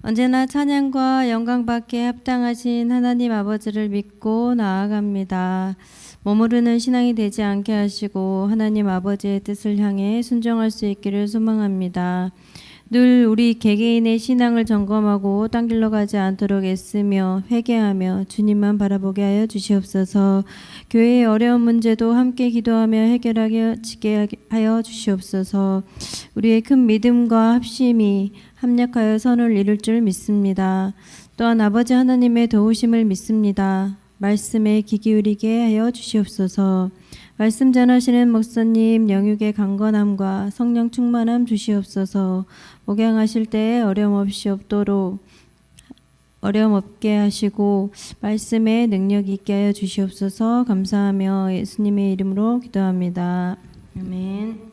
언제나 찬양과 영광받기에 합당하신 하나님 아버지를 믿고 나아갑니다. 머무르는 신앙이 되지 않게 하시고 하나님 아버지의 뜻을 향해 순종할 수 있기를 소망합니다. 늘 우리 개개인의 신앙을 점검하고 딴 길로 가지 않도록 애쓰며 회개하며 주님만 바라보게 하여 주시옵소서. 교회의 어려운 문제도 함께 기도하며 해결하게 하여 주시옵소서. 우리의 큰 믿음과 합심이 합력하여 선을 이룰 줄 믿습니다. 또한 아버지 하나님의 도우심을 믿습니다. 말씀에 귀 기울이게 하여 주시옵소서. 말씀 전하시는 목사님 영육의 강건함과 성령 충만함 주시옵소서. 목양하실 때에 어려움 없게 하시고 말씀에 능력 있게 하여 주시옵소서. 감사하며 예수님의 이름으로 기도합니다. 아멘.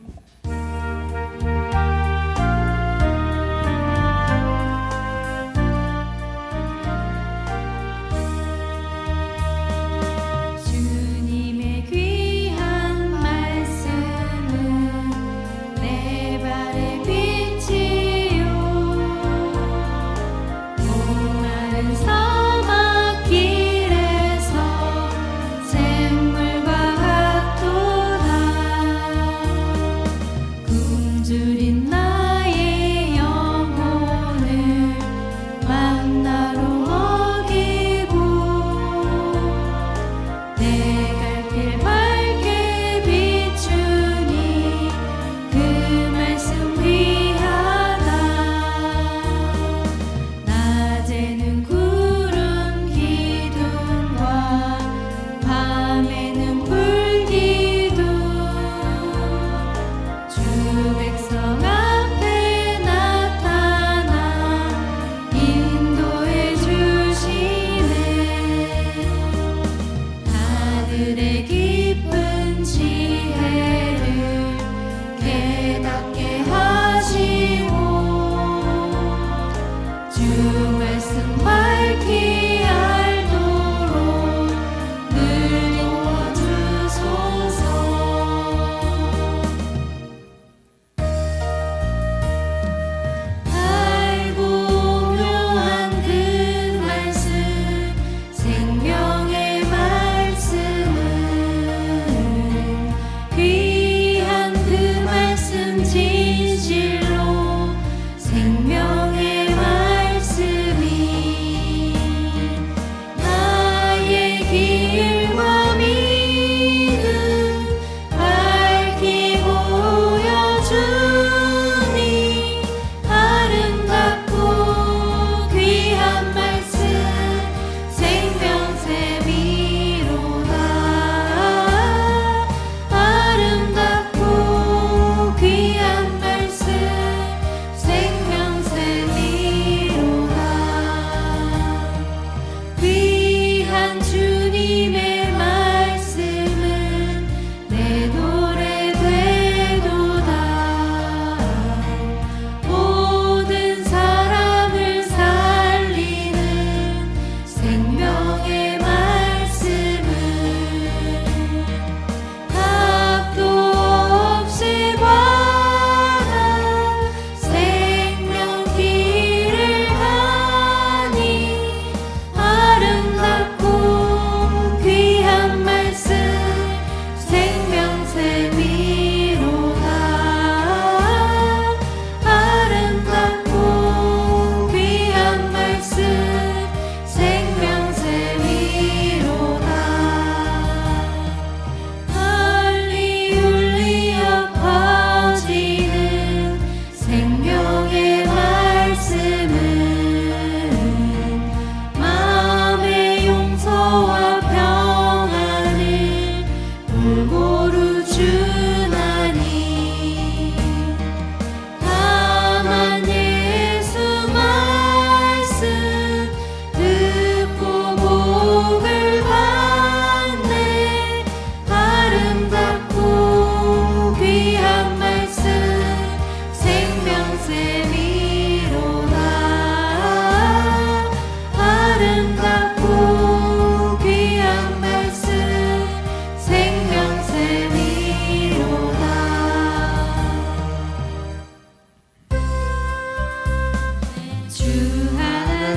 주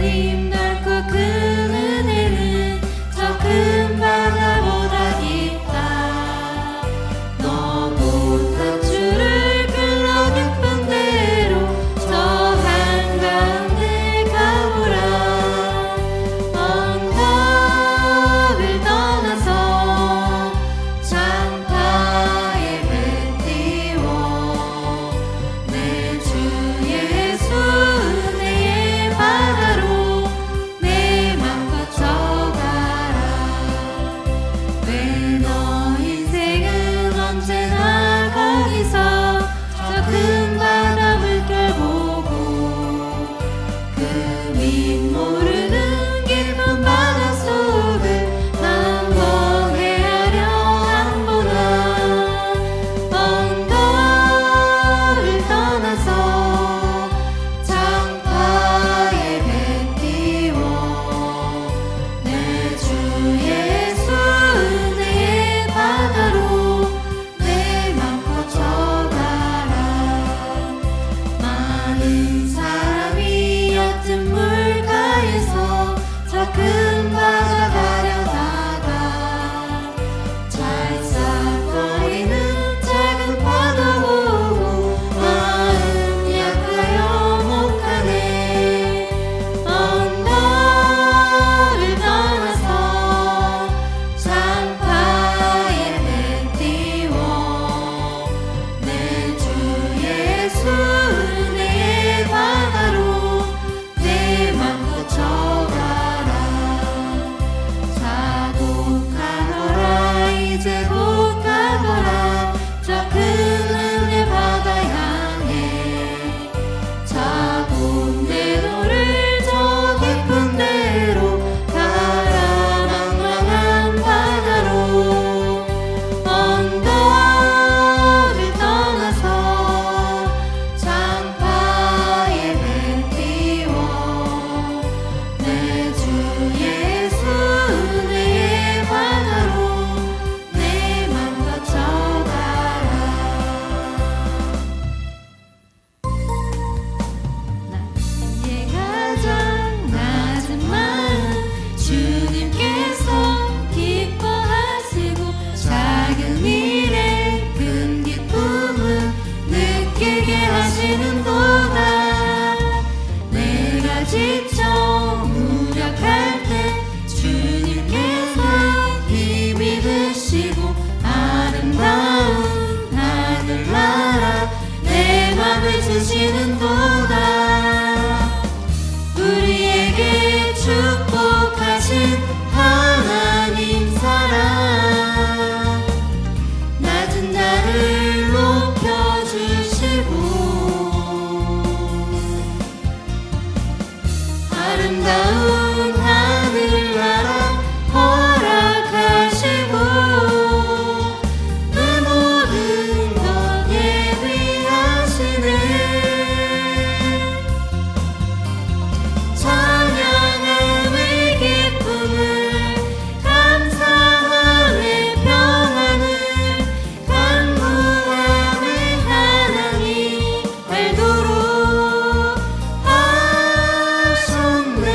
하나님 넓고 큰 은혜는 저 큰 바다보다 깊다. 너보다 주를 끌어 깊은 데로 저 한가운데 가보라. 언덕을 떠나서 장파에 배 띄워 내 주 예수 은혜의 바다로 내 맘 거쳐가라. 왜 너 인생은 언제나 거기서 저 큰 바다 물결 보고 그 밑 모르는 깊은 바다 속을 한번 헤아려 안 보나. 언덕을 떠나서 장파에 배 띄워 내 주 예수 은혜의 바다로 내 맘 거쳐가라. 많은 사람이 얕은 물가에서 저 큰 바다 가려다가 찰싹거리는 작은 파도 보고 마음 약하여 못 가네. 언덕을 떠나서 장파에 배 띄워 내 주 예수 은혜의 바다로 내 맘 거쳐가라. 자곡하노라 이제 곧 가거라. 저 큰 은혜 바다 향해 자곡 내 노를 저 깊은 데로 가라. 망망한 바다로 언덕을 떠나서 장파에 배 띄워 내 주 예수 은혜의 바다로 내 맘 거쳐가라. 나의 가장 낮은 마음 주님께서 기뻐하시고 작은 일에 큰 기쁨을 느끼게 하시는도다. 내가 지쳐 무력할 때 주님께서 힘이 되시고 아름다운 하늘나라 내 맘을 주시는도다. 우리에게 축복하신 하나님 사랑 낮은 자를 높여주시고 아름다운 하늘나라 허락하시고 내 모든 것 예비하시네. 찬양함의 기쁨을 감사함의 평안을 간구함의 하나님 알도록 하셨네.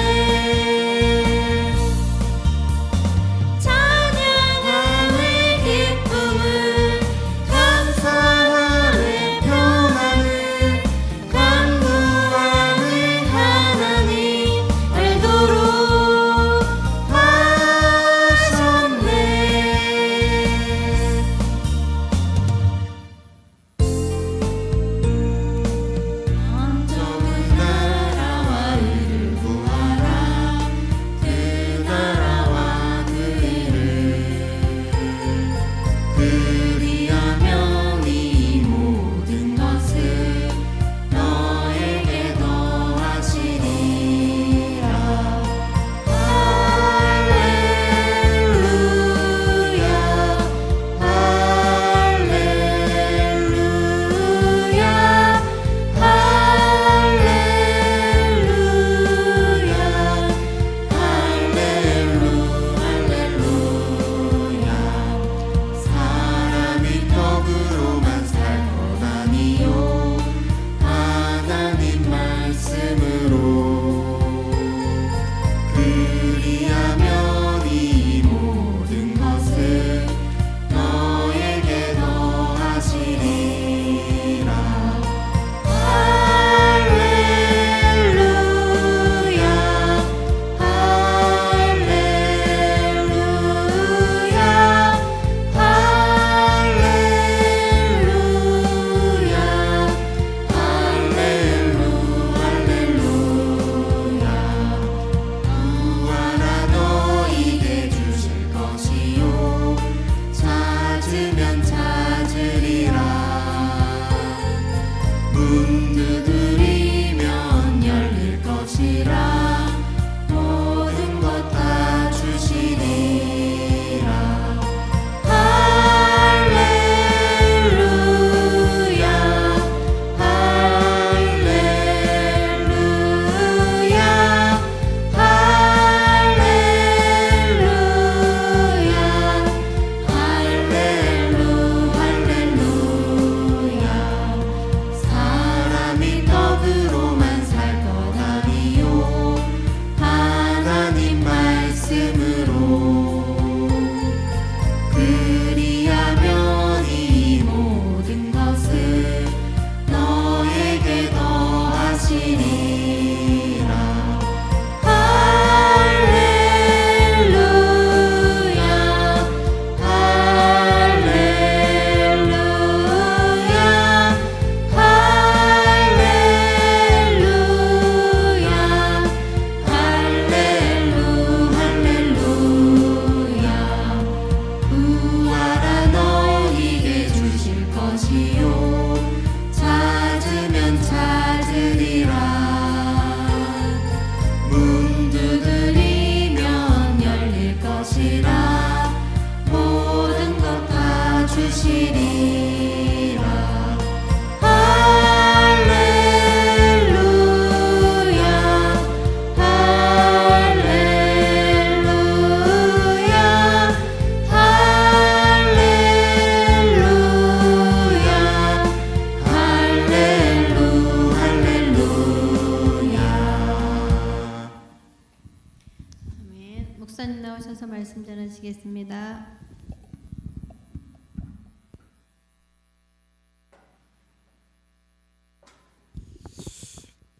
목사님 나오셔서 말씀 전하시겠습니다.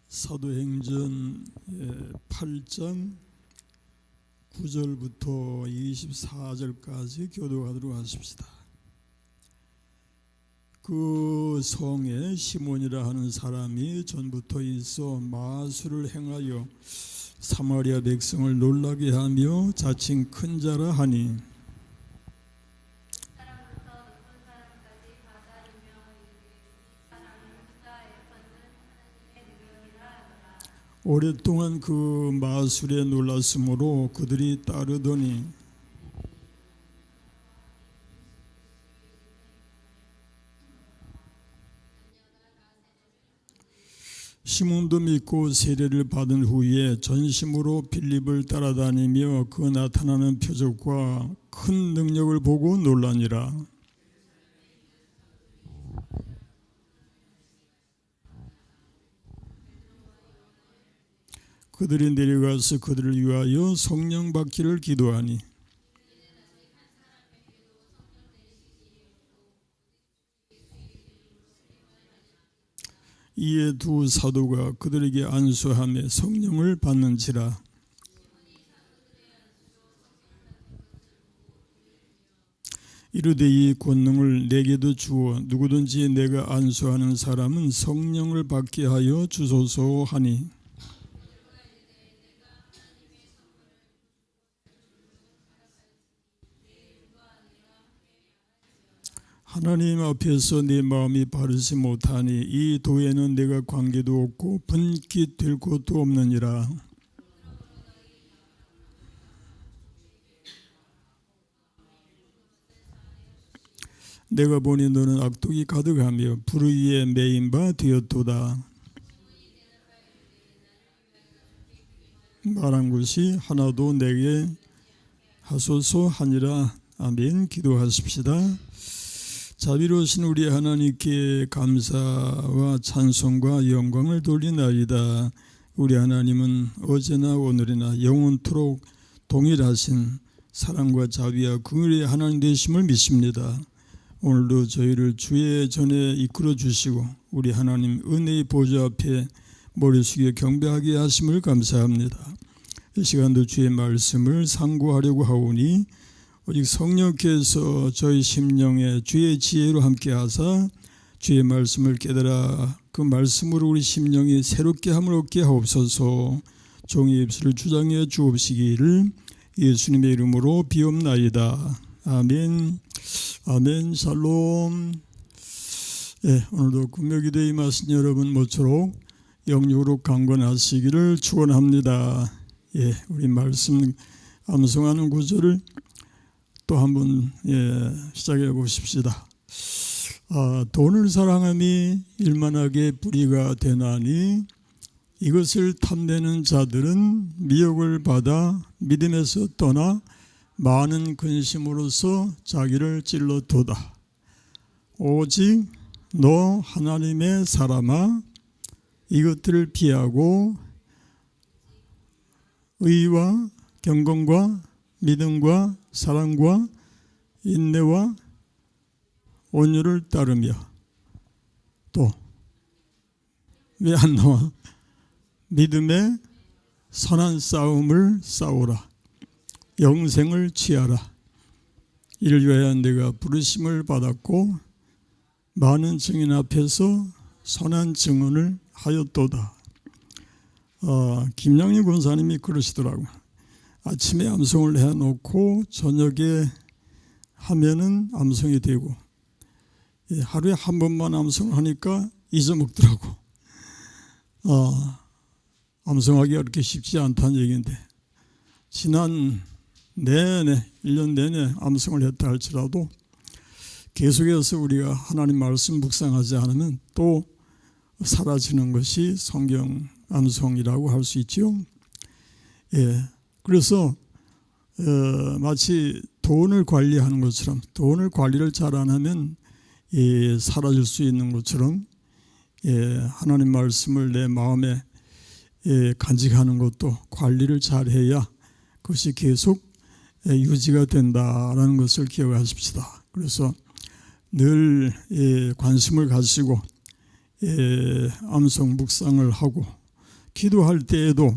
사도행전 8장 9절부터 24절까지 교독하도록 하십시다. 그 성에 시몬이라 하는 사람이 전부터 있어 마술을 행하여 사마리아 백성을 놀라게 하며 자칭 큰 자라 하니 오랫동안 그 마술에 놀랐으므로 그들이 따르더니 시몬도 믿고 세례를 받은 후에 전심으로 빌립을 따라다니며 그 나타나는 표적과 큰 능력을 보고 놀라니라. 그들이 내려가서 그들을 위하여 성령 받기를 기도하니 이에 두 사도가 그들에게 안수하며 성령을 받는지라. 이르되 이 권능을 내게도 주어 누구든지 내가 안수하는 사람은 성령을 받게 하여 주소서 하니 하나님 앞에서 내 마음이 바르지 못하니 이 도에는 내가 관계도 없고 분깃 될 곳도 없느니라. 내가 보니 너는 악독이 가득하며 불의에 매인 바 되었도다. 말한 것이 하나도 내게 하소서 하니라. 아멘. 기도하십시다. 자비로우신 우리 하나님께 감사와 찬송과 영광을 돌리나이다. 우리 하나님은 어제나 오늘이나 영원토록 동일하신 사랑과 자비와 긍휼의 하나님 되심을 믿습니다. 오늘도 저희를 주의 전에 이끌어 주시고 우리 하나님 은혜의 보좌 앞에 머리 숙여 경배하게 하심을 감사합니다. 이 시간도 주의 말씀을 상고하려고 하오니 오직 성령께서 저희 심령에 주의 지혜로 함께 하사 주의 말씀을 깨달아 그 말씀으로 우리 심령이 새롭게 함을 얻게 하옵소서. 종의 입술을 주장해 주옵시기를 예수님의 이름으로 비옵나이다. 아멘. 아멘. 샬롬. 오늘도 금요기도에 임하신 여러분 모쪼록 영육으로 강건하시기를 축원합니다. 우리 말씀 암송하는 구절을 또 한번 시작해 보십시다. 돈을 사랑함이 일만하게 불의가 되나니 이것을 탐내는 자들은 미혹을 받아 믿음에서 떠나 많은 근심으로서 자기를 찔러도다. 오직 너 하나님의 사람아 이것들을 피하고 의와 경건과 믿음과 사랑과 인내와 온유를 따르며 또 왜 안 나와? 믿음의 선한 싸움을 싸우라. 영생을 취하라. 이를 위하여 내가 부르심을 받았고 많은 증인 앞에서 선한 증언을 하였도다. 김양희 권사님이 그러시더라고요. 아침에 암송을 해놓고 저녁에 하면은 암송이 되고 하루에 한 번만 암송을 하니까 잊어먹더라고. 암송하기가 그렇게 쉽지 않다는 얘기인데 지난 내내 1년 내내 암송을 했다 할지라도 계속해서 우리가 하나님 말씀 묵상하지 않으면 또 사라지는 것이 성경 암송이라고 할 수 있죠. 그래서 마치 돈을 관리하는 것처럼 돈을 관리를 잘 안 하면 사라질 수 있는 것처럼 하나님 말씀을 내 마음에 간직하는 것도 관리를 잘 해야 그것이 계속 유지가 된다라는 것을 기억하십시다. 그래서 늘 관심을 가지고 암송 묵상을 하고 기도할 때에도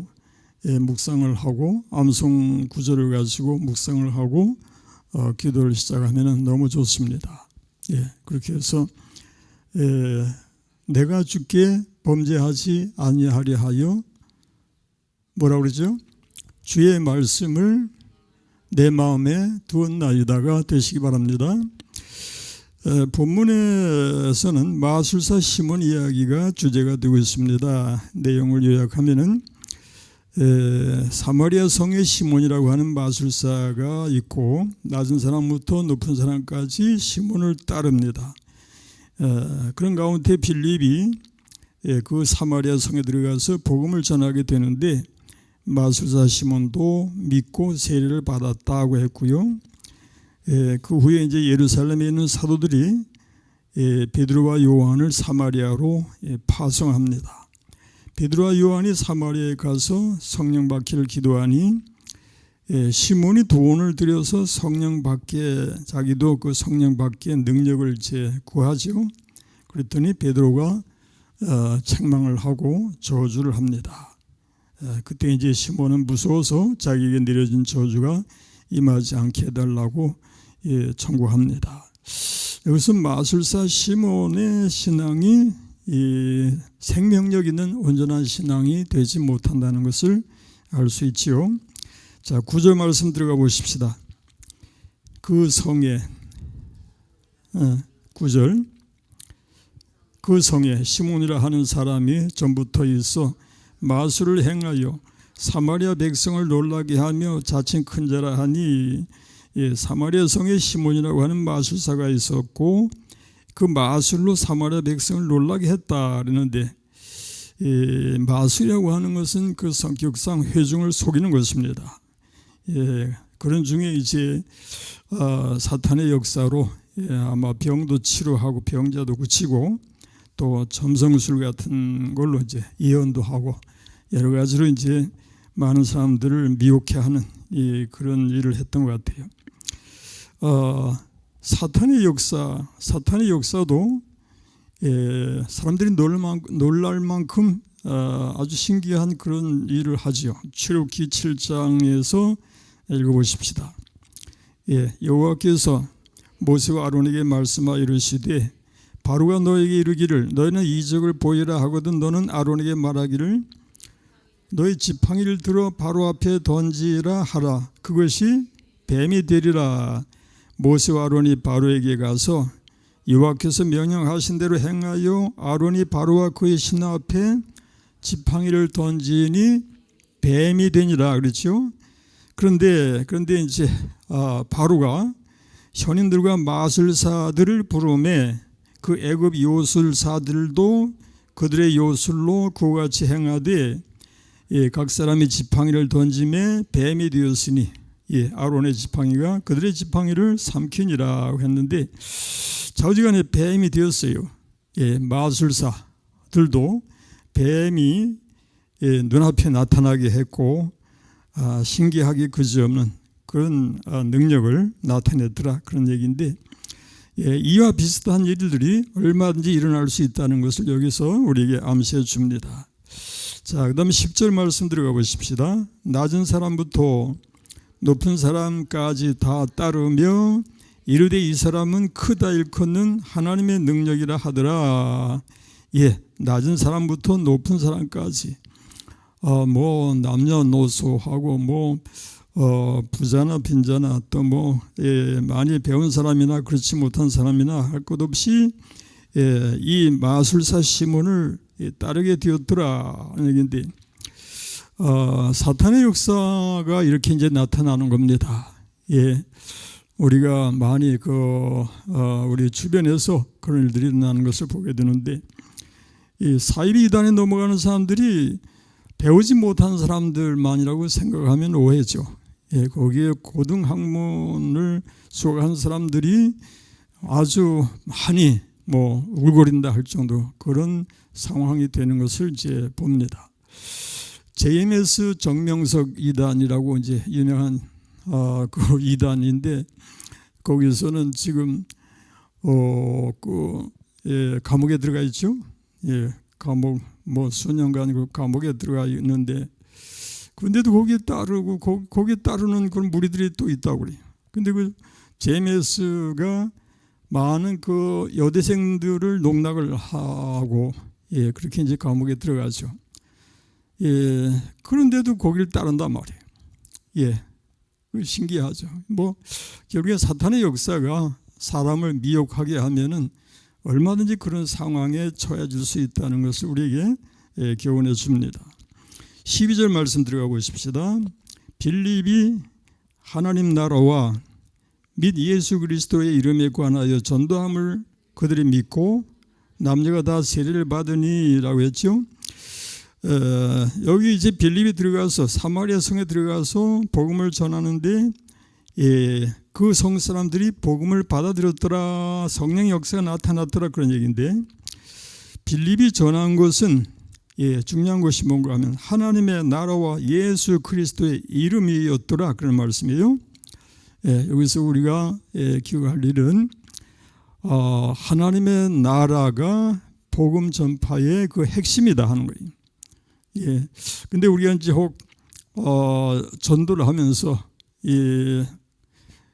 묵상을 하고 암송 구절을 가지고 묵상을 하고 기도를 시작하면 너무 좋습니다. 그렇게 해서 내가 주께 범죄하지 아니하려 하여 뭐라고 그러죠? 주의 말씀을 내 마음에 두었나이다가 되시기 바랍니다. 본문에서는 마술사 시몬 이야기가 주제가 되고 있습니다. 내용을 요약하면은 사마리아 성의 시몬이라고 하는 마술사가 있고 낮은 사람부터 높은 사람까지 시몬을 따릅니다. 그런 가운데 빌립이 그 사마리아 성에 들어가서 복음을 전하게 되는데 마술사 시몬도 믿고 세례를 받았다고 했고요. 그 후에 이제 예루살렘에 있는 사도들이 베드로와 요한을 사마리아로 파송합니다. 베드로와 요한이 사마리아에 가서 성령 받기를 기도하니 시몬이 돈을 들여서 성령 받게 자기도 그 성령 받기에 능력을 이제 구하죠. 그랬더니 베드로가 책망을 하고 저주를 합니다. 그때 이제 시몬은 무서워서 자기에게 내려진 저주가 임하지 않게 해달라고 청구합니다. 여기서 마술사 시몬의 신앙이 생명력 있는 온전한 신앙이 되지 못한다는 것을 알 수 있지요. 자, 9절 말씀 들어가 보십시다. 그 성에 9절 그 성에 시몬이라 하는 사람이 전부터 있어 마술을 행하여 사마리아 백성을 놀라게 하며 자칭 큰 자라 하니 사마리아 성에 시몬이라고 하는 마술사가 있었고 그 마술로 사마리아 백성을 놀라게 했다 그러는데 마술이라고 하는 것은 그 성격상 회중을 속이는 것입니다. 그런 중에 이제 사탄의 역사로 아마 병도 치료하고 병자도 고치고 또 점성술 같은 걸로 이제 예언도 하고 여러 가지로 이제 많은 사람들을 미혹해 하는 그런 일을 했던 것 같아요. 사탄의 역사도 사람들이 놀랄 만큼 아주 신기한 그런 일을 하지요. 출애굽기 7장에서 읽어보십시다. 여호와께서 모세와 아론에게 말씀하여 이르시되 바로가 너에게 이르기를 너희는 이적을 보이라 하거든 너는 아론에게 말하기를 너희 지팡이를 들어 바로 앞에 던지라 하라. 그것이 뱀이 되리라. 모세와 아론이 바로에게 가서 여호와께서 명령하신 대로 행하여 아론이 바로와 그의 신하 앞에 지팡이를 던지니 뱀이 되니라 그랬죠. 그런데 이제 바로가 현인들과 마술사들을 부르매 그 애굽 요술사들도 그들의 요술로 그와 같이 행하되 각 사람이 지팡이를 던짐에 뱀이 되었으니 아론의 지팡이가 그들의 지팡이를 삼키니라 했는데 좌우지간에 뱀이 되었어요. 마술사들도 뱀이 눈앞에 나타나게 했고 신기하기 그지없는 그런 능력을 나타냈더라 그런 얘기인데 이와 비슷한 일들이 얼마든지 일어날 수 있다는 것을 여기서 우리에게 암시해 줍니다. 자, 그 다음 10절 말씀 들어가 보십시다. 낮은 사람부터 높은 사람까지 다 따르며 이르되 이 사람은 크다 일컫는 하나님의 능력이라 하더라. 낮은 사람부터 높은 사람까지 뭐 남녀노소하고 부자나 빈자나 또 많이 배운 사람이나 그렇지 못한 사람이나 할 것 없이 이 마술사 시몬을 따르게 되었더라 하는 얘기인데 사탄의 역사가 이렇게 이제 나타나는 겁니다. 우리가 많이 우리 주변에서 그런 일들이 일어나는 것을 보게 되는데 이 사이비 이단에 넘어가는 사람들이 배우지 못한 사람들만이라고 생각하면 오해죠. 거기에 고등학문을 수학한 사람들이 아주 많이 울거린다 할 정도 그런 상황이 되는 것을 이제 봅니다. JMS 정명석 이단이라고 이제 유명한 그 이단인데 거기서는 지금 감옥에 들어가 있죠. 예, 감옥 뭐 수년간 그 감옥에 들어가 있는데 근데도 거기에 따르고 거기에 따르는 그런 무리들이 또 있다고 그래요. 근데 그 제메스가 많은 그 여대생들을 농락을 하고 예, 그렇게 이제 감옥에 들어가죠. 예, 그런데도 거기를 따른단 말이에요. 예, 신기하죠. 뭐 결국에 사탄의 역사가 사람을 미혹하게 하면은 얼마든지 그런 상황에 처해질 수 있다는 것을 우리에게 교훈해 줍니다. 12절 말씀 들어가 보십시다. 빌립이 하나님 나라와 및 예수 그리스도의 이름에 관하여 전도함을 그들이 믿고 남녀가 다 세례를 받으니라고 했죠. 여기 이제 빌립이 들어가서 사마리아 성에 들어가서 복음을 전하는데 그 성 사람들이 복음을 받아들였더라, 성령의 역사가 나타났더라, 그런 얘기인데 빌립이 전한 것은 중요한 것이 뭔가 하면 하나님의 나라와 예수 그리스도의 이름이었더라, 그런 말씀이에요. 여기서 우리가 기억할 일은 하나님의 나라가 복음 전파의 그 핵심이다 하는 거예요. 근데 우리가 이제 혹 전도를 하면서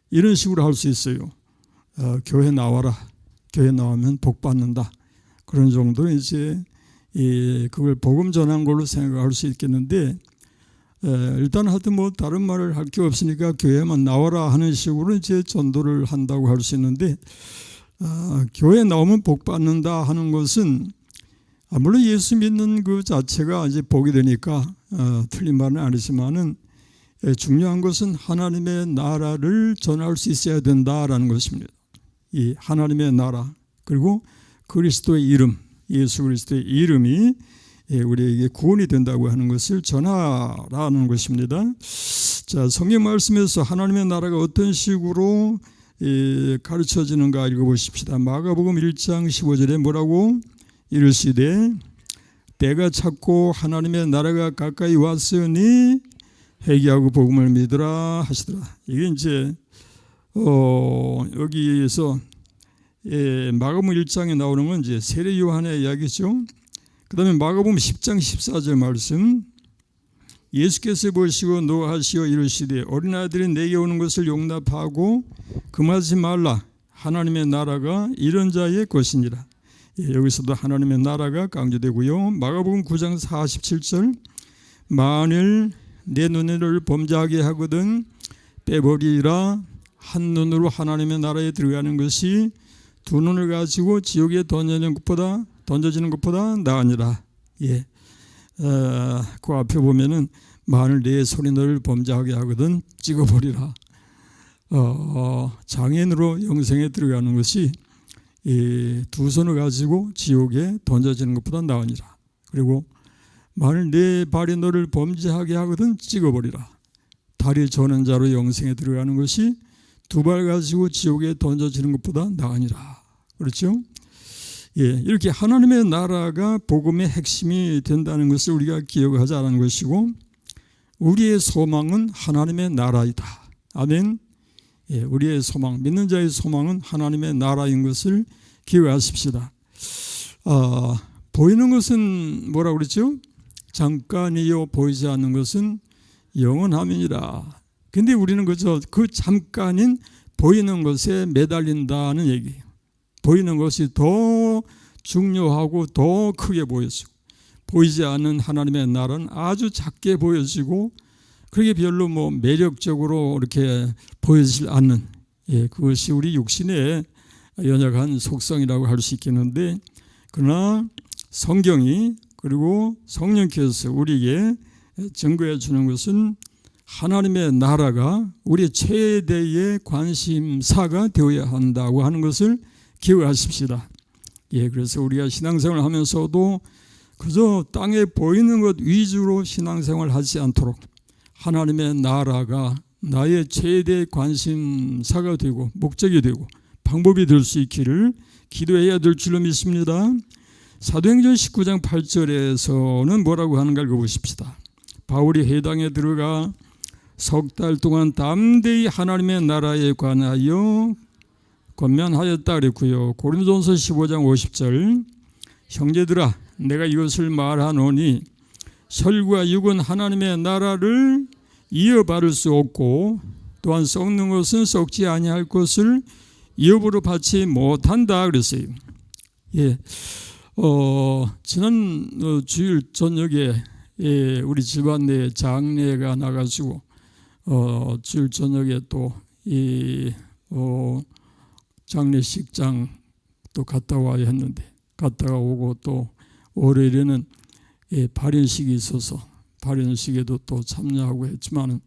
이런 식으로 할 수 있어요. 교회 나와라. 교회 나오면 복 받는다. 그런 정도 이제 그걸 복음 전한 걸로 생각할 수 있겠는데 일단 하여튼 뭐 다른 말을 할 게 없으니까 교회만 나와라 하는 식으로 이제 전도를 한다고 할 수 있는데 교회 나오면 복 받는다 하는 것은 물론 예수 믿는 그 자체가 이제 복이 되니까 틀린 말은 아니지만은 중요한 것은 하나님의 나라를 전할 수 있어야 된다라는 것입니다. 이 하나님의 나라 그리고 그리스도의 이름, 예수 그리스도의 이름이 우리에게 구원이 된다고 하는 것을 전하라는 것입니다. 자, 성경 말씀에서 하나님의 나라가 어떤 식으로 가르쳐지는가 읽어보십시다. 마가복음 1장 15절에 뭐라고 이르시되 때가 찼고 하나님의 나라가 가까이 왔으니 회개하고 복음을 믿으라 하시더라. 이게 이제 여기에서 마가복음 1장에 나오는 건 이제 세례 요한의 이야기죠. 그 다음에 마가복음 10장 14절 말씀, 예수께서 보시고 노하시어 이르시되 어린아이들이 내게 오는 것을 용납하고 금하지 말라. 하나님의 나라가 이런 자의 것이니라. 여기서도 하나님의 나라가 강조되고요. 마가복음 9장 47절, 만일 내 눈을 범죄하게 하거든 빼버리라. 한 눈으로 하나님의 나라에 들어가는 것이 두 눈을 가지고 지옥에 던져지는 것보다 나으니라. 그 앞에 보면은 만일 내 손이 범죄하게 하거든 찍어버리라. 장애인으로 영생에 들어가는 것이 두 손을 가지고 지옥에 던져지는 것보다 나으니라. 그리고 만일 내 발이 너를 범죄하게 하거든 찍어버리라. 다리 저는 자로 영생에 들어가는 것이 두 발 가지고 지옥에 던져지는 것보다 나으니라. 그렇죠? 이렇게 하나님의 나라가 복음의 핵심이 된다는 것을 우리가 기억하자는 것이고 우리의 소망은 하나님의 나라이다. 아멘. 우리의 소망, 믿는 자의 소망은 하나님의 나라인 것을 기억하십시다. 보이는 것은 뭐라고 그랬죠? 잠깐이요 보이지 않는 것은 영원함이니라. 근데 우리는 그저 그 잠깐인 보이는 것에 매달린다는 얘기예요. 보이는 것이 더 중요하고 더 크게 보여지고 보이지 않는 하나님의 나라는 아주 작게 보여지고 그게 별로 뭐 매력적으로 이렇게 보여지지 않는 그것이 우리 육신의 연약한 속성이라고 할 수 있겠는데 그러나 성경이 그리고 성령께서 우리에게 증거해 주는 것은 하나님의 나라가 우리의 최대의 관심사가 되어야 한다고 하는 것을 기억하십시다. 그래서 우리가 신앙생활을 하면서도 그저 땅에 보이는 것 위주로 신앙생활을 하지 않도록 하나님의 나라가 나의 최대 관심사가 되고 목적이 되고 방법이 될 수 있기를 기도해야 될 줄로 믿습니다. 사도행전 19장 8절에서는 뭐라고 하는가 읽어보십시다. 바울이 회당에 들어가 석 달 동안 담대히 하나님의 나라에 관하여 권면하였다 그랬고요. 고린도전서 15장 50절 형제들아 내가 이것을 말하노니 혈과 육은 하나님의 나라를 이어받을 수 없고 또한 썩는 것은 썩지 아니할 것을 이업으로 받지 못한다 그랬어요. 예, 지난 주일 저녁에 우리 집안 내에 장례가 나가지고 주일 저녁에 또 이 장례식장 또 갔다 와야 했는데 갔다가 오고 또 월요일에는 발연식이 있어서 발연식에도 또 참여하고 했지만은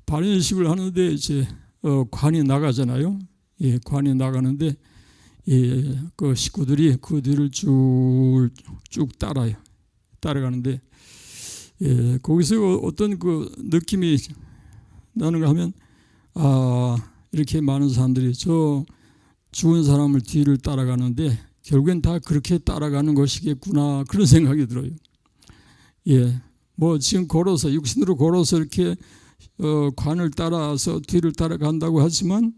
발연식을 하는데 이제 관이 나가잖아요. 예, 관이 나가는데 그 식구들이 그 뒤를 쭉 따라가는데 거기서 어떤 그 느낌이 나는가 하면 이렇게 많은 사람들이 저 죽은 사람을 뒤를 따라가는데 결국엔 다 그렇게 따라가는 것이겠구나 그런 생각이 들어요. 예, 뭐 지금 걸어서 육신으로 걸어서 이렇게 관을 따라서 뒤를 따라간다고 하지만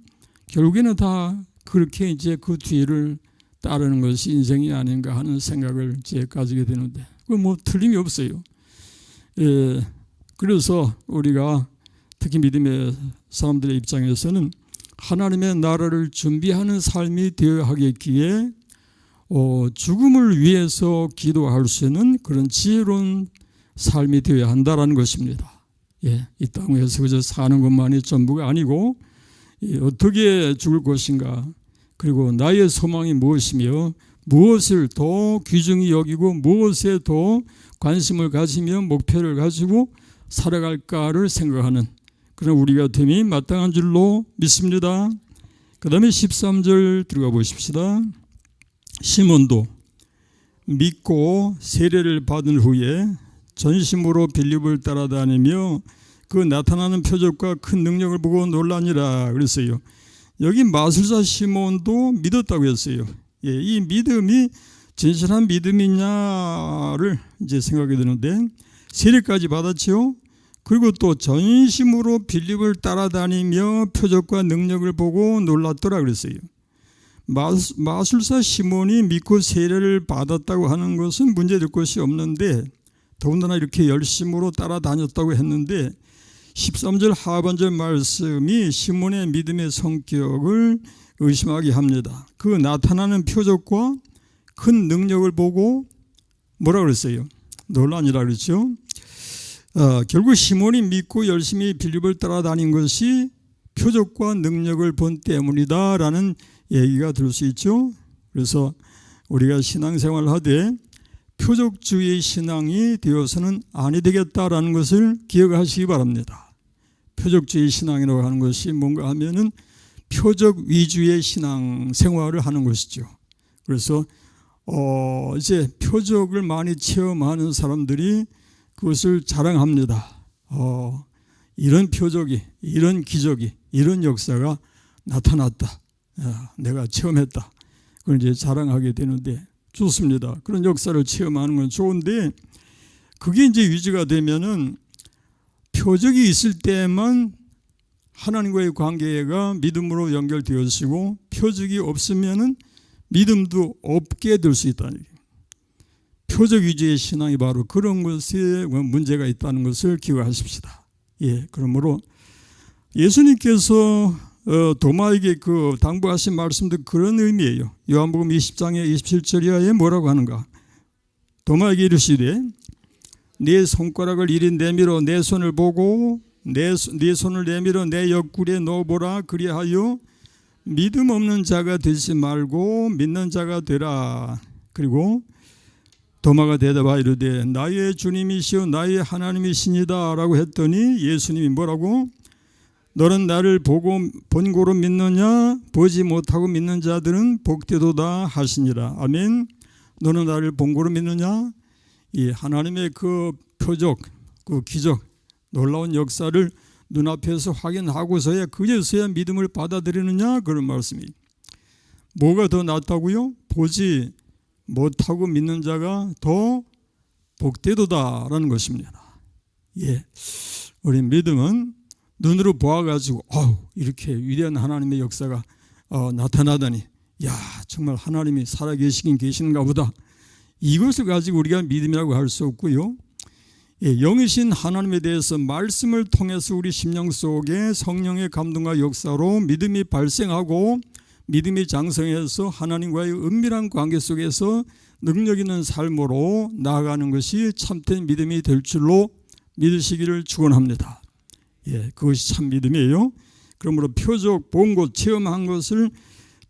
결국에는 다 그렇게 이제 그 뒤를 따르는 것이 인생이 아닌가 하는 생각을 이제 가지게 되는데 그 뭐 틀림이 없어요. 예, 그래서 우리가 특히 믿음의 사람들의 입장에서는 하나님의 나라를 준비하는 삶이 되어야 하겠기에 죽음을 위해서 기도할 수 있는 그런 지혜로운 삶이 되어야 한다라는 것입니다. 예, 이 땅에서 그저 사는 것만이 전부가 아니고 어떻게 죽을 것인가 그리고 나의 소망이 무엇이며 무엇을 더 귀중히 여기고 무엇에 더 관심을 가지며 목표를 가지고 살아갈까를 생각하는 그런 우리가 됨이 마땅한 줄로 믿습니다. 그 다음에 13절 들어가 보십시다. 시몬도 믿고 세례를 받은 후에 전심으로 빌립을 따라다니며 그 나타나는 표적과 큰 능력을 보고 놀라니라 그랬어요. 여기 마술사 시몬도 믿었다고 했어요. 예, 이 믿음이 진실한 믿음이냐를 이제 생각이 드는데 세례까지 받았지요. 그리고 또 전심으로 빌립을 따라다니며 표적과 능력을 보고 놀랐더라 그랬어요. 마술사 시몬이 믿고 세례를 받았다고 하는 것은 문제될 것이 없는데 더군다나 이렇게 열심으로 따라다녔다고 했는데 13절 하반절 말씀이 시몬의 믿음의 성격을 의심하게 합니다. 그 나타나는 표적과 큰 능력을 보고 뭐라 그랬어요? 놀라니라 그랬죠. 결국 시몬이 믿고 열심히 빌립을 따라다닌 것이 표적과 능력을 본 때문이다라는 얘기가 들 수 있죠. 그래서 우리가 신앙생활을 하되 표적주의 신앙이 되어서는 아니 되겠다라는 것을 기억하시기 바랍니다. 표적주의 신앙이라고 하는 것이 뭔가 하면은 표적 위주의 신앙 생활을 하는 것이죠. 그래서 이제 표적을 많이 체험하는 사람들이 그것을 자랑합니다. 이런 표적이, 이런 기적이, 이런 역사가 나타났다. 내가 체험했다. 그걸 이제 자랑하게 되는데 좋습니다. 그런 역사를 체험하는 건 좋은데 그게 이제 유지가 되면은 표적이 있을 때만 하나님과의 관계가 믿음으로 연결되어지고 표적이 없으면은 믿음도 없게 될 수 있다는 얘기예요. 표적 위주의 신앙이 바로 그런 것에 문제가 있다는 것을 기억하십시다. 예, 그러므로 예수님께서 도마에게 그 당부하신 말씀도 그런 의미예요. 요한복음 20장의 27절 이하에 뭐라고 하는가? 도마에게 이르시되 네 손가락을 이리 내밀어 내 손을 보고 네 손을 내밀어 내 옆구리에 넣어보라. 그리하여 믿음 없는 자가 되지 말고 믿는 자가 되라. 그리고 도마가 대답하여 이르되 나의 주님이시여 나의 하나님이시니다 라고 했더니 예수님이 뭐라고? 너는 나를 보고 본고로 믿느냐? 보지 못하고 믿는 자들은 복되도다 하시니라. 아멘. 너는 나를 본고로 믿느냐? 이 하나님의 그 표적, 그 기적, 놀라운 역사를 눈앞에서 확인하고서야 그제서야 믿음을 받아들이느냐? 그런 말씀이. 뭐가 더 낫다고요? 보지 못하고 믿는 자가 더 복되도다라는 것입니다. 예. 우리 믿음은 눈으로 보아가지고 이렇게 위대한 하나님의 역사가 나타나다니, 야, 정말 하나님이 살아계시긴 계시는가 보다. 이것을 가지고 우리가 믿음이라고 할 수 없고요. 영이신 하나님에 대해서 말씀을 통해서 우리 심령 속에 성령의 감동과 역사로 믿음이 발생하고 믿음이 장성해서 하나님과의 은밀한 관계 속에서 능력 있는 삶으로 나아가는 것이 참된 믿음이 될 줄로 믿으시기를 축원합니다. 그것이 참 믿음이에요. 그러므로 표적, 본 것, 체험한 것을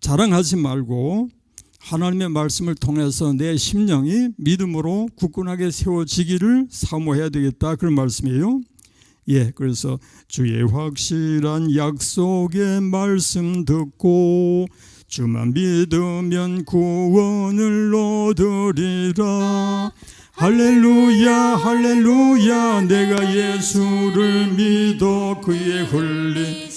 자랑하지 말고 하나님의 말씀을 통해서 내 심령이 믿음으로 굳건하게 세워지기를 사모해야 되겠다, 그런 말씀이에요. 그래서 주의 확실한 약속의 말씀 듣고 주만 믿으면 구원을 얻으리라. 할렐루야 할렐루야, 내가 예수를 믿어 그의 흘린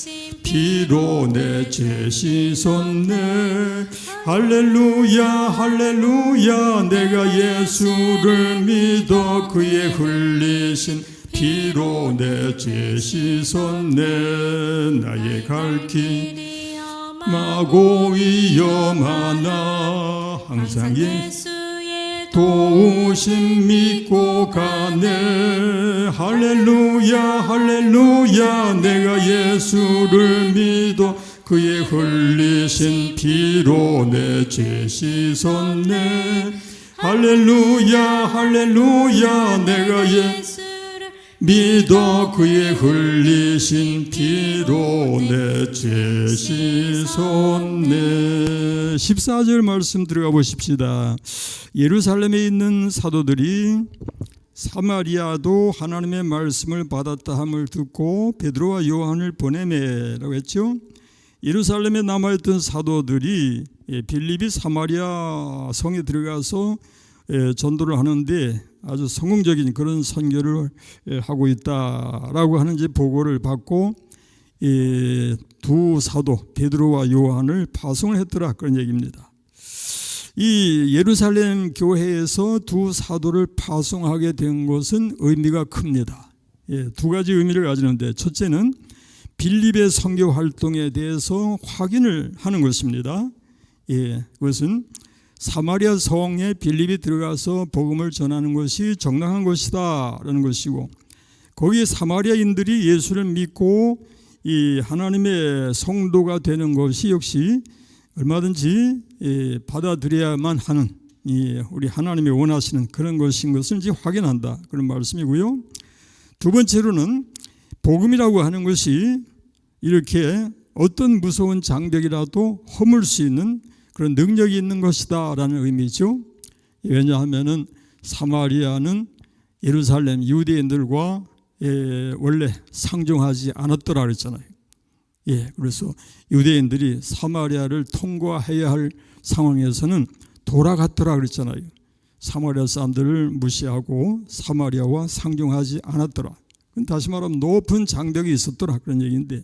피로 내 죄 씻었네. 할렐루야 할렐루야, 내가 예수를 믿어 그의 흘리신 피로 내 죄 씻었네. 나의 갈 길이 마고 위험하나 항상 예수의 도우심 믿고 가네. 할렐루야 할렐루야, 내가 예수를 믿어 그의 흘리신 피로 내 죄 씻었네. 할렐루야 할렐루야, 내가 예수를 믿어 그의 흘리신 피로 내 죄 씻었네. 14절 말씀 들어가 보십시다. 예루살렘에 있는 사도들이 사마리아도 하나님의 말씀을 받았다 함을 듣고 베드로와 요한을 보내매라고 했죠. 예루살렘에 남아있던 사도들이 빌립이 사마리아 성에 들어가서 전도를 하는데 아주 성공적인 그런 선교를 하고 있다라고 하는 이제 보고를 받고 두 사도 베드로와 요한을 파송을 했더라, 그런 얘기입니다. 이 예루살렘 교회에서 두 사도를 파송하게 된 것은 의미가 큽니다. 두 가지 의미를 가지는데, 첫째는 빌립의 선교 활동에 대해서 확인을 하는 것입니다. 그것은 사마리아 성에 빌립이 들어가서 복음을 전하는 것이 정당한 것이다 라는 것이고, 거기에 사마리아인들이 예수를 믿고 이 하나님의 성도가 되는 것이 역시 얼마든지 받아들여야만 하는 우리 하나님이 원하시는 그런 것인 것을 이제 확인한다, 그런 말씀이고요. 두 번째로는 복음이라고 하는 것이 이렇게 어떤 무서운 장벽이라도 허물 수 있는 그런 능력이 있는 것이다 라는 의미죠. 왜냐하면 사마리아는 예루살렘 유대인들과 원래 상종하지 않았더라 그랬잖아요. 그래서 유대인들이 사마리아를 통과해야 할 상황에서는 돌아갔더라 그랬잖아요. 사마리아 사람들을 무시하고 사마리아와 상종하지 않았더라. 다시 말하면 높은 장벽이 있었더라, 그런 얘기인데,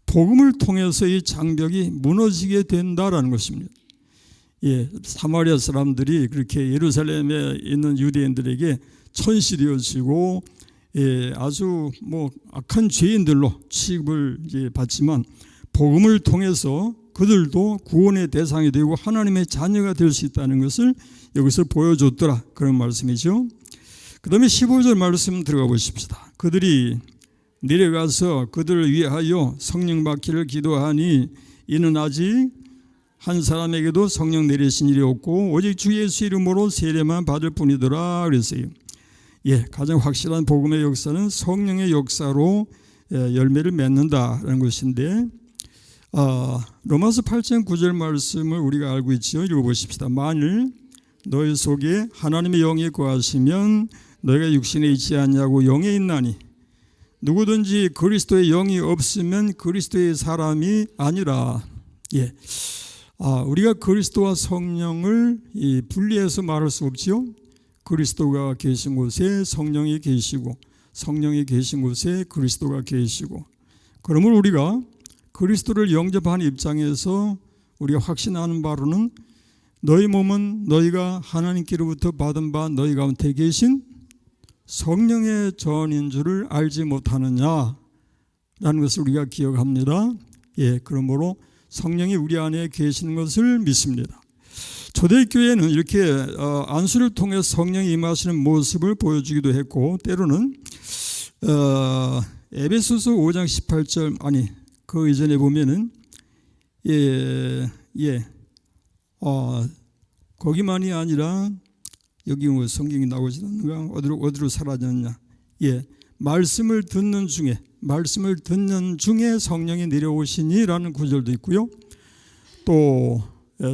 복음을 통해서 이 장벽이 무너지게 된다라는 것입니다. 사마리아 사람들이 그렇게 예루살렘에 있는 유대인들에게 천시되어지고 아주 악한 죄인들로 취급을 받지만, 복음을 통해서 그들도 구원의 대상이 되고 하나님의 자녀가 될 수 있다는 것을 여기서 보여줬더라, 그런 말씀이죠. 그 다음에 15절 말씀 들어가 보십시다. 그들이 내려가서 그들을 위하여 성령 받기를 기도하니 이는 아직 한 사람에게도 성령 내리신 일이 없고 오직 주 예수 이름으로 세례만 받을 뿐이더라 그랬어요. 가장 확실한 복음의 역사는 성령의 역사로 열매를 맺는다라는 것인데, 로마서 8장 9절 말씀을 우리가 알고 있지요. 읽어보십시다. 만일 너희 속에 하나님의 영이 거하시면 너희가 육신에 있지 않냐고 영에 있나니 누구든지 그리스도의 영이 없으면 그리스도의 사람이 아니라. 우리가 그리스도와 성령을 분리해서 말할 수 없지요. 그리스도가 계신 곳에 성령이 계시고 성령이 계신 곳에 그리스도가 계시고, 그러면 우리가 그리스도를 영접하는 입장에서 우리가 확신하는 바로는 너희 몸은 너희가 하나님께로부터 받은 바 너희 가운데 계신 성령의 전인 줄을 알지 못하느냐라는 것을 우리가 기억합니다. 예, 그러므로 성령이 우리 안에 계시는 것을 믿습니다. 초대교회는 이렇게 안수를 통해 성령이 임하시는 모습을 보여주기도 했고, 때로는 에베소서 5장 18절 아니 그 이전에 보면은 거기만이 아니라 여기 뭐 성경이 나오지 않는가? 어디로 사라졌냐? 예, 말씀을 듣는 중에 성령이 내려오시니라는 구절도 있고요. 또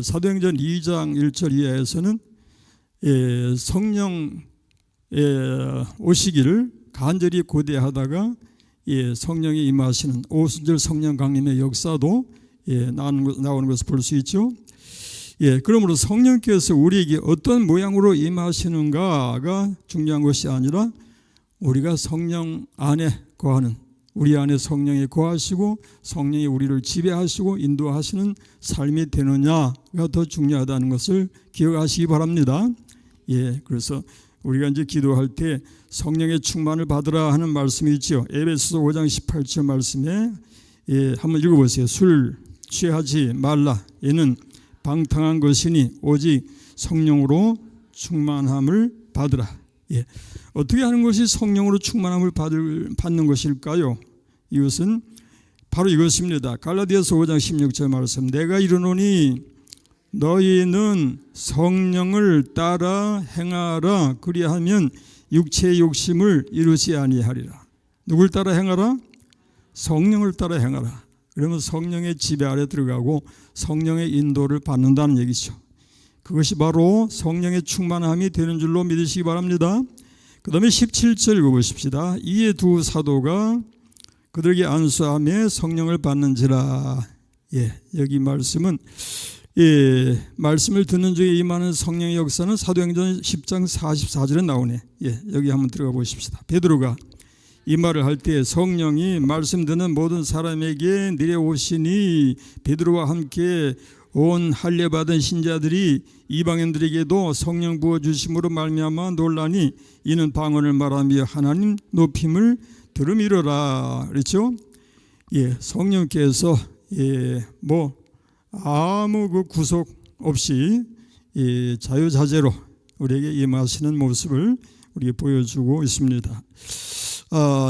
사도행전 2장 1절 이하에서는 성령 오시기를 간절히 고대하다가 성령이 임하시는 오순절 성령 강림의 역사도 나오는 것을 볼 수 있죠. 그러므로 성령께서 우리에게 어떤 모양으로 임하시는가가 중요한 것이 아니라 우리가 성령 안에 거하는, 우리 안에 성령이 거하시고 성령이 우리를 지배하시고 인도하시는 삶이 되느냐가 더 중요하다는 것을 기억하시기 바랍니다. 그래서 우리가 이제 기도할 때 성령의 충만을 받으라 하는 말씀이 있죠. 에베소서 5장 18절 말씀에 한번 읽어보세요. 술 취하지 말라. 이는 방탕한 것이니 오직 성령으로 충만함을 받으라. 어떻게 하는 것이 성령으로 충만함을 받는 것일까요? 이것은 바로 이것입니다. 갈라디아서 5장 16절 말씀. 내가 이르노니 너희는 성령을 따라 행하라. 그리하면 육체의 욕심을 이루지 아니하리라. 누굴 따라 행하라? 성령을 따라 행하라. 그러면 성령의 지배 아래 들어가고 성령의 인도를 받는다는 얘기죠. 그것이 바로 성령의 충만함이 되는 줄로 믿으시기 바랍니다. 그 다음에 17절 읽어보십시다. 이에 두 사도가 그들에게 안수하며 성령을 받는지라. 여기 말씀은 말씀을 듣는 중에 임하는 성령의 역사는 사도행전 10장 44절에 나오네. 여기 한번 들어가 보십시다. 베드로가 이 말을 할 때 성령이 말씀 듣는 모든 사람에게 내려오시니 베드로와 함께 온 할례 받은 신자들이 이방인들에게도 성령 부어 주심으로 말미암아 놀라니 이는 방언을 말하며 하나님 높임을 들음이로라. 그렇죠? 성령께서 아무 그 구속 없이 자유자재로 우리에게 임하시는 모습을 우리에게 보여주고 있습니다.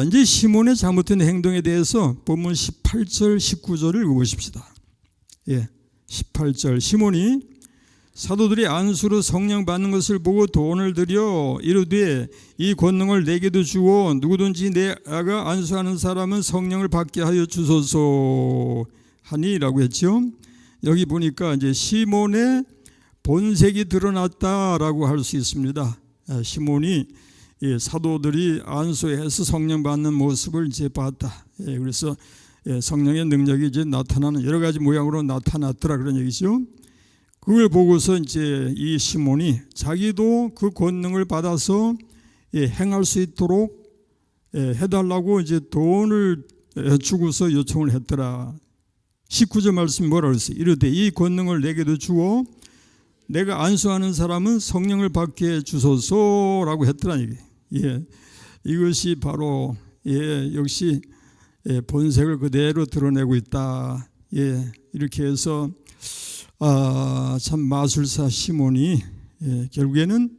이제 시몬의 잘못된 행동에 대해서 본문 18절 19절을 읽어보십시다. 18절 시몬이 사도들이 안수로 성령 받는 것을 보고 돈을 들여 이르되 이 권능을 내게도 주어 누구든지 내가 안수하는 사람은 성령을 받게 하여 주소서 하니라고 했죠. 여기 보니까 이제 시몬의 본색이 드러났다라고 할 수 있습니다. 시몬이 사도들이 안수해서 성령 받는 모습을 이제 봤다. 그래서 성령의 능력이 이제 나타나는 여러 가지 모양으로 나타났더라 그런 얘기죠. 그걸 보고서 이제 이 시몬이 자기도 그 권능을 받아서 행할 수 있도록 해달라고 이제 돈을 주고서 요청을 했더라. 19절 말씀이 뭐라 그랬어요? 이르되 이 권능을 내게도 주어 내가 안수하는 사람은 성령을 받게 주소서라고 했더라. 이것이 바로 역시 본색을 그대로 드러내고 있다. 이렇게 해서 참 마술사 시몬이 결국에는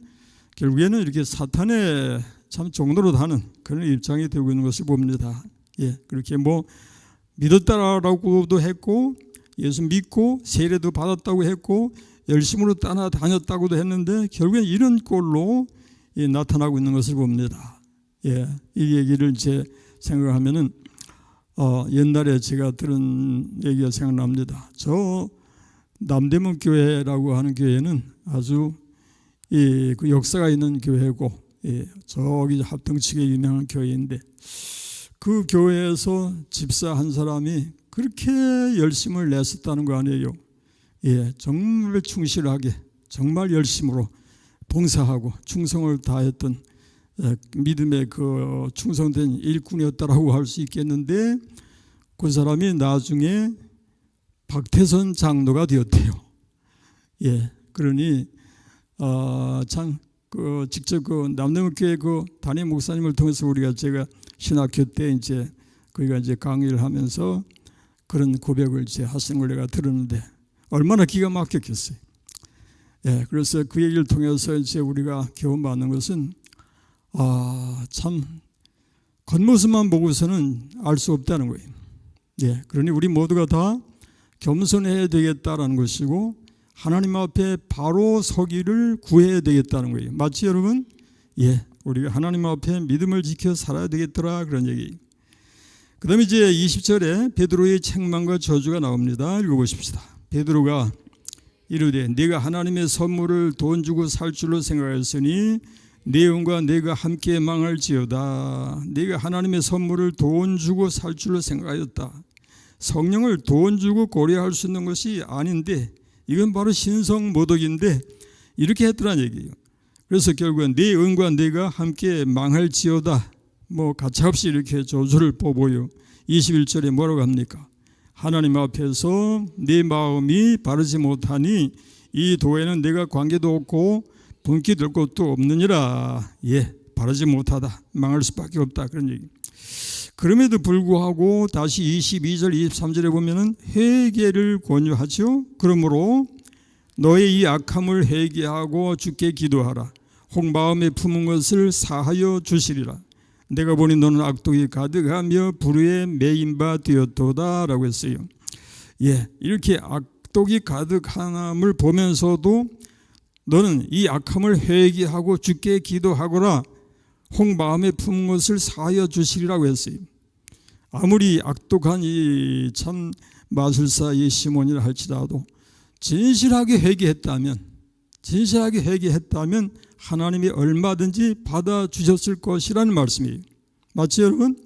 이렇게 사탄의 참 종로로 하는 그런 입장이 되고 있는 것을 봅니다. 그렇게 믿었다라고도 했고 예수 믿고 세례도 받았다고 했고 열심으로 따라다녔다고도 했는데 결국엔 이런 꼴로 나타나고 있는 것을 봅니다. 이 얘기를 이제 생각하면은 옛날에 제가 들은 얘기가 생각납니다. 저 남대문 교회라고 하는 교회는 아주 그 역사가 있는 교회고 저기 합동측에 유명한 교회인데 그 교회에서 집사 한 사람이 그렇게 열심을 냈었다는 거 아니에요. 정말 충실하게 정말 열심으로 봉사하고 충성을 다했던 믿음의 그 충성된 일꾼이었다라고 할 수 있겠는데 그 사람이 나중에 박태선 장로가 되었대요. 그러니 참 직접 남대문교회 담임 목사님을 통해서 제가 신학교 때 거기가 강의를 하면서 그런 고백을 하시는 걸 내가 들었는데 얼마나 기가 막혔겠어요. 예, 그래서 그 얘기를 통해서 우리가 교훈받는 것은 참 겉모습만 보고서는 알 수 없다는 거예요. 예, 그러니 우리 모두가 다 겸손해야 되겠다라는 것이고 하나님 앞에 바로 서기를 구해야 되겠다는 거예요. 맞지 여러분? 예, 우리가 하나님 앞에 믿음을 지켜 살아야 되겠더라 그런 얘기. 그 다음에 20절에 베드로의 책망과 저주가 나옵니다. 읽어보십시다. 베드로가 이르되 네가 하나님의 선물을 돈 주고 살 줄로 생각하였으니 네 영과 내가 함께 망할지어다. 네가 하나님의 선물을 돈 주고 살 줄로 생각하였다. 성령을 돈 주고 고려할 수 있는 것이 아닌데 이건 바로 신성모독인데 이렇게 했더란 얘기예요. 그래서 결국은 네 은과 내가 함께 망할지어다. 가차없이 이렇게 저주를 뽑아요. 21절에 뭐라고 합니까? 하나님 앞에서 네 마음이 바르지 못하니 이 도에는 내가 관계도 없고 분기 될 것도 없느니라. 예, 바르지 못하다. 망할 수밖에 없다. 그런 얘기. 그럼에도 불구하고 다시 22절 23절에 보면은 회개를 권유하죠. 그러므로 너의 이 악함을 회개하고 주께 기도하라. 혹 마음에 품은 것을 사하여 주시리라. 내가 보니 너는 악독이 가득하며 불의에 매인 바 되었도다 라고 했어요. 예, 이렇게 악독이 가득함을 보면서도 너는 이 악함을 회개하고 주께 기도하거라. 혹 마음에 품은 것을 사하여 주시리라고 했어요. 아무리 악독한 이 참 마술사 이 시몬이라 할지라도 진실하게 회개했다면 하나님이 얼마든지 받아주셨을 것이라는 말씀이에요. 맞죠 여러분?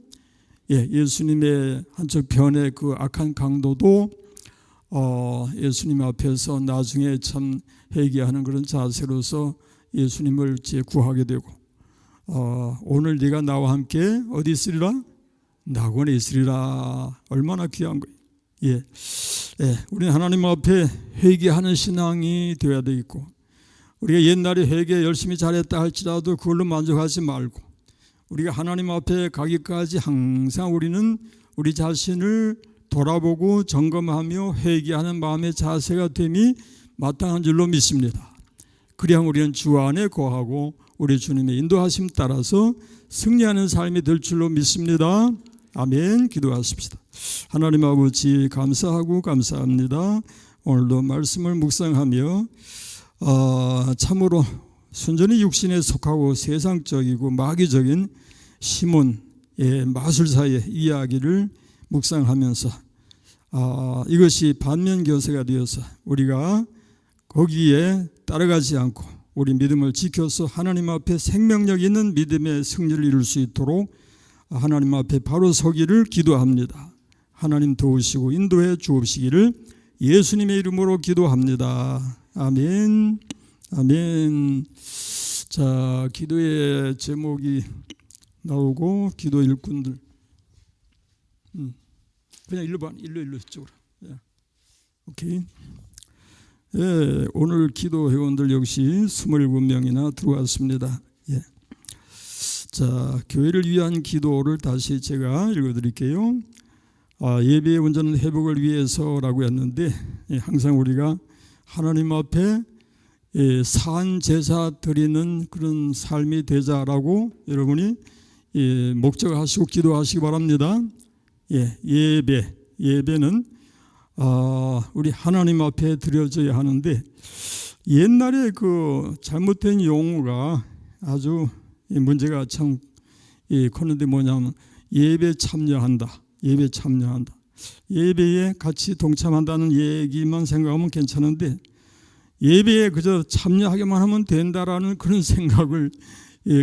예, 예수님의 한쪽 편의 그 악한 강도도 예수님 앞에서 나중에 참 회개하는 그런 자세로서 예수님을 구하게 되고 오늘 네가 나와 함께 어디 있으리라? 낙원에 있으리라. 얼마나 귀한 거예요. 예, 우리는 하나님 앞에 회개하는 신앙이 되어야 되겠고 우리가 옛날에 회개 열심히 잘했다 할지라도 그걸로 만족하지 말고 우리가 하나님 앞에 가기까지 항상 우리는 우리 자신을 돌아보고 점검하며 회개하는 마음의 자세가 됨이 마땅한 줄로 믿습니다. 그래야 우리는 주 안에 거하고 우리 주님의 인도하심 따라서 승리하는 삶이 될 줄로 믿습니다. 아멘. 기도하십시다. 하나님 아버지 감사합니다. 오늘도 말씀을 묵상하며 참으로 순전히 육신에 속하고 세상적이고 마귀적인 시몬의 마술사의 이야기를 묵상하면서 이것이 반면교사가 되어서 우리가 거기에 따라가지 않고 우리 믿음을 지켜서 하나님 앞에 생명력 있는 믿음의 승리를 이룰 수 있도록 하나님 앞에 바로 서기를 기도합니다. 하나님 도우시고 인도해 주옵시기를 예수님의 이름으로 기도합니다. 아멘. 아멘. 자, 기도의 제목이 나오고 기도 일꾼들 그냥 일로 이쪽으로. 오케이. 예, 오늘 기도 회원들 역시 27명이나 들어왔습니다. 예. 자, 교회를 위한 기도를 다시 제가 읽어드릴게요. 예배의 온전한 회복을 위해서라고 했는데 항상 우리가 하나님 앞에 산 제사 드리는 그런 삶이 되자라고 여러분이 목적하시고 기도하시기 바랍니다. 예배는 우리 하나님 앞에 드려져야 하는데 옛날에 그 잘못된 용어가 아주 문제가 참 컸는데 뭐냐면 예배 참여한다. 예배에 같이 동참한다는 얘기만 생각하면 괜찮은데 예배에 그저 참여하기만 하면 된다라는 그런 생각을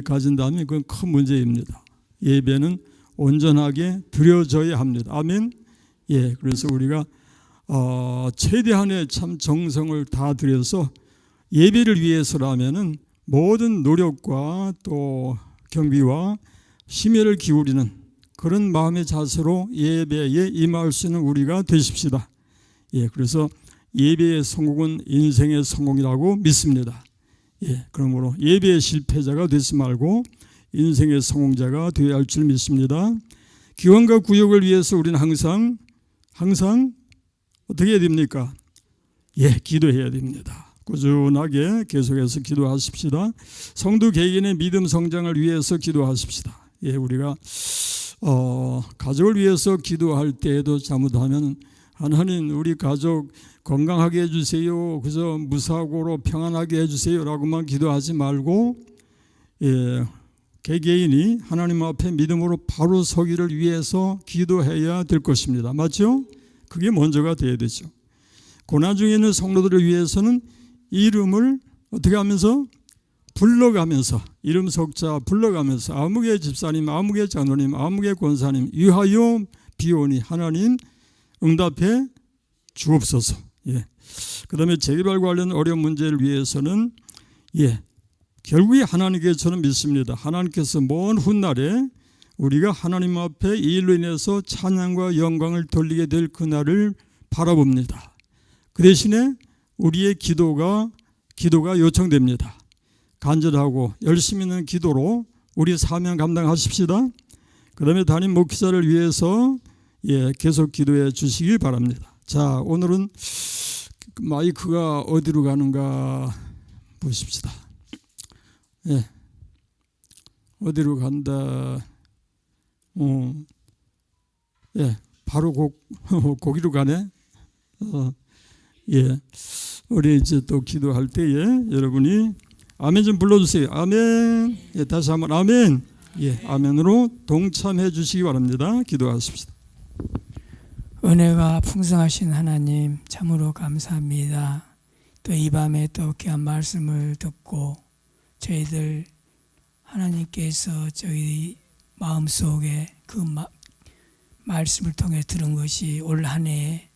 가진다면 그건 큰 문제입니다. 예배는 온전하게 드려져야 합니다. 아멘. 예, 그래서 우리가 최대한의 참 정성을 다 들여서 예배를 위해서라면은 모든 노력과 또 경비와 심혈을 기울이는 그런 마음의 자세로 예배에 임할 수 있는 우리가 되십시다. 예, 그래서 예배의 성공은 인생의 성공이라고 믿습니다. 그러므로 예배의 실패자가 되지 말고 인생의 성공자가 되어야 할 줄 믿습니다. 기원과 구역을 위해서 우리는 항상 어떻게 해야 됩니까? 기도해야 됩니다. 꾸준하게 계속해서 기도하십시다. 성도 개인의 믿음 성장을 위해서 기도하십시다. 우리가 가족을 위해서 기도할 때에도 잘못하면 하나님 우리 가족 건강하게 해주세요. 그저 무사고로 평안하게 해주세요라고만 기도하지 말고 개개인이 하나님 앞에 믿음으로 바로 서기를 위해서 기도해야 될 것입니다. 맞죠? 그게 먼저가 돼야 되죠. 고난 중에 있는 성도들을 위해서는 이름을 어떻게 하면서 불러가면서 이름 석자 불러가면서 아무개 집사님, 아무개 장로님, 아무개 권사님 위하여 비오니 하나님 응답해 주옵소서. 그 다음에 재개발 관련 어려운 문제를 위해서는 결국에 하나님께 저는 믿습니다. 하나님께서 먼 훗날에 우리가 하나님 앞에 이 일로 인해서 찬양과 영광을 돌리게 될 그날을 바라봅니다. 그 대신에 우리의 기도가 요청됩니다. 간절하고 열심히 있는 기도로 우리 사명 감당하십시다. 그 다음에 담임 목회자를 위해서 계속 기도해 주시기 바랍니다. 자, 오늘은 마이크가 어디로 가는가 보십시다. 어디로 간다. 바로 거기로 가네. 우리 이제 또 기도할 때에 여러분이 아멘 좀 불러주세요. 아멘. 다시 한번 아멘. 아멘으로 동참해 주시기 바랍니다. 기도하십시다. 은혜가 풍성하신 하나님 참으로 감사합니다. 또 이 밤에 또 귀한 말씀을 듣고 저희들 하나님께서 저희 마음속에 그 말씀을 통해 들은 것이 올 한 해에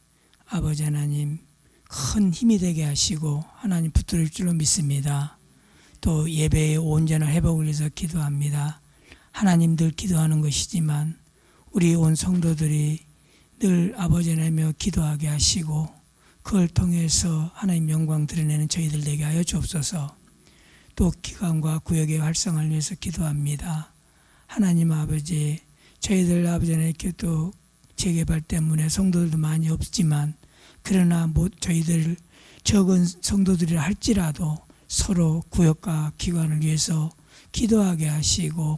아버지 하나님 큰 힘이 되게 하시고 하나님 붙들릴 줄로 믿습니다. 또 예배의 온전한 회복을 위해서 기도합니다. 하나님들 기도하는 것이지만 우리 온 성도들이 늘 아버지 하나님여 기도하게 하시고 그걸 통해서 하나님 영광 드러내는 저희들 되게 하여 주옵소서. 또 기관과 구역의 활성화를 위해서 기도합니다. 하나님 아버지 저희들 아버지 하나님께 또 재개발 때문에 성도들도 많이 없지만 그러나 저희들 적은 성도들이라 할지라도 서로 구역과 기관을 위해서 기도하게 하시고